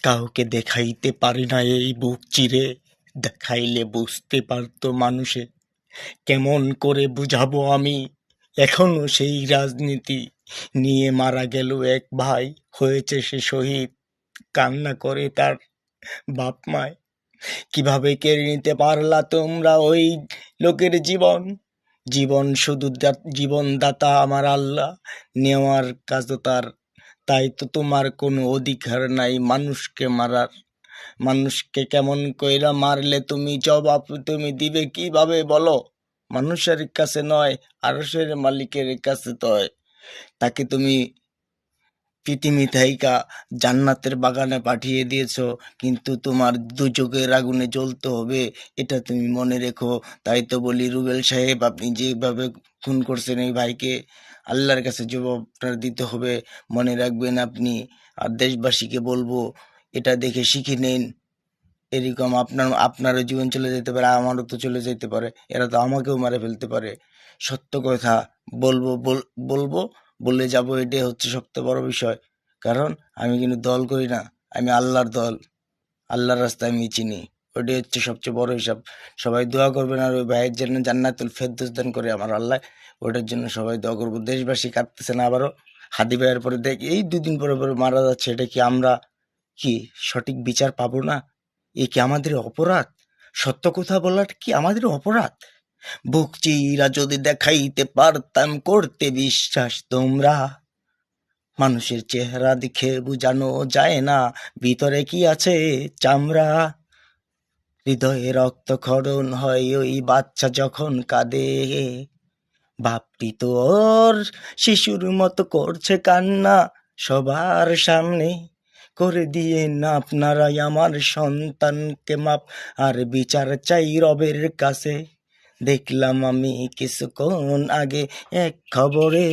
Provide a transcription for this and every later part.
কাউকে দেখাইতে পারি না এই বুক চিরে, দেখাইলে বুঝতে পারতো মানুষে। কেমন করে বুঝাবো আমি, এখনো সেই রাজনীতি নিয়ে মারা গেল এক ভাই, হয়েছে সে শহীদ, কান্না করে তার বাপ মায়। কিভাবে কেড়ে নিতে পারলা তোমরা ওই লোকের জীবন? জীবন শুধু জীবনদাতা আমার আল্লাহ, নেওয়ার কাজও তার। তাই তো তোমার কোনো অধিকার নাই মানুষকে মারার। মানুষকে কেমন কইরা মারলে তুমি জবাব তুমি দিবে কিভাবে বলো? মানুষের কাছে নয়, আরশের মালিকের কাছে তয়। তাকে তুমি পৃথিবী থাইকা জান্নাতের বাগানে পাঠিয়ে দিয়েছো, কিন্তু তোমার দুচোখের আগুনে জ্বলতে হবে, এটা তুমি মনে রেখো। তাই তো বলি রুবেল সাহেব, আপনি যেভাবে খুন করছেন এই ভাইকে, আল্লাহর কাছে জবাবটা দিতে হবে, মনে রাখবেন আপনি। আর দেশবাসীকে বলবো, এটা দেখে শিখে নিন। এরকম আপনারও জীবন চলে যেতে পারে, আমারও তো চলে যেতে পারে, এরা তো আমাকেও মারে ফেলতে পারে। সত্য কথা বলবো, বলবো, বলে যাব, এটাই হচ্ছে সবচেয়ে বড় বিষয়। কারণ আমি কিন্তু দল করি না, আমি আল্লাহর দল, আল্লাহর রাস্তায় আমি চিনি। ওইটাই হচ্ছে সবচেয়ে বড় হিসাব। সবাই দোয়া করবেন আর ওই ভাইয়ের জন্য জান্নাতুল ফেরদৌস দান করে আমার আল্লাহ, ওটার জন্য সবাই দোয়া করবো। দেশবাসী কাঁদতেছে না আবারও? হাদি ভাইয়ের পরে দেখ এই দুদিন পরে পরে মারা যাচ্ছে, এটা কি আমরা কি সঠিক বিচার পাবো না? এ কি আমাদের অপরাধ? সত্য কথা বলাটা কি আমাদের অপরাধ? বুক চিরা যদি দেখাইতে পারতাম করতে বিশ্বাস তোমরা, মানুষের চেহারা দেখে বুঝানো যায় না ভিতরে কি আছে চামড়া। হৃদয়ে রক্তক্ষরণ হয় ওই বাচ্চা যখন কাঁদে, বাপটি তো ওর শিশুর মতো করছে কান্না সবার সামনে। করে দিয়ে না আপনারাই আমার সন্তানকে মাপ, আর বিচার চাই রবের কাছে। দেখলাম আমি কিছুক্ষণ আগে এক খবরে,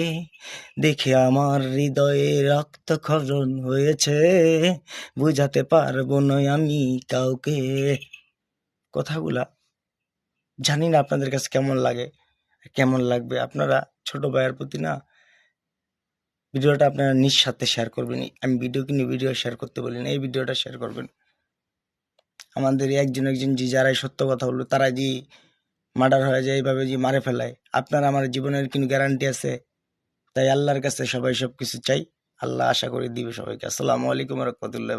দেখে আমার হৃদয়ে রক্তক্ষরণ হয়েছে, বুঝাতে পারবো না আমি কাউকে। কথাগুলা জানি না আপনাদের কাছে কেমন লাগে, কেমন লাগবে। আপনারা ছোট ভাইয়ের প্রতি না, ভিডিওটা আপনারা নিজ সাথে শেয়ার করবেন। আমি ভিডিও শেয়ার করতে বলি না, এই ভিডিওটা শেয়ার করবেন। আমাদের একজন যে যারাই সত্য কথা বললো তারা যে মার্ডার হয়ে যায়, এইভাবে যে মারে ফেলায়, আপনার আমার জীবনের কোনো গ্যারান্টি আছে? তাই আল্লাহর কাছে সবাই সবকিছু চাই, আল্লাহ আশা করি দিবে সবাইকে। আসসালামু আলাইকুম রহমতুল্লাহ।